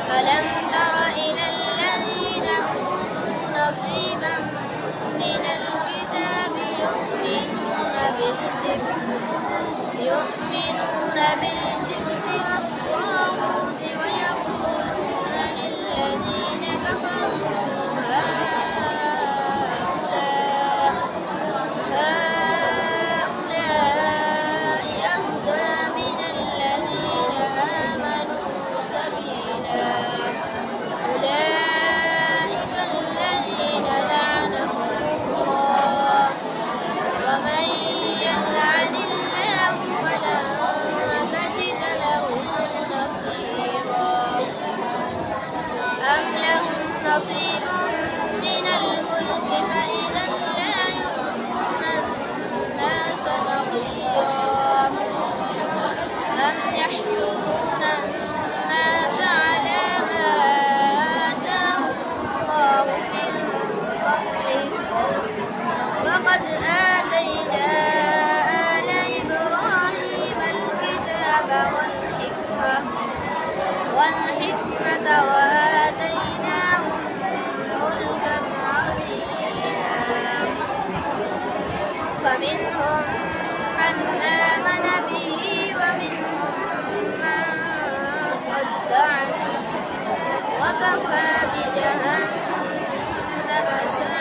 ألم تر إلى الذين أوتوا نصيبا من الكتاب يؤمنون بالجبت والطاغوت ويقولون للذين كفروا هؤلاء أهدى من الذين آمنوا سبيلا أولئك الذين لعنهم الله ومن يلعن الله فلن تجد له نصيرا أم لهم نصيب من الملك فإذا لا يؤتون الناس نقيرا أم يحسدون الناس على ما آتاهم الله من فضله فقد آتينا آل إبراهيم الكتاب والحكمة وآتيناهم ملكا عظيما فمنهم من آمن به ومنهم من صد عنه وكفى بجهنم سعيرا.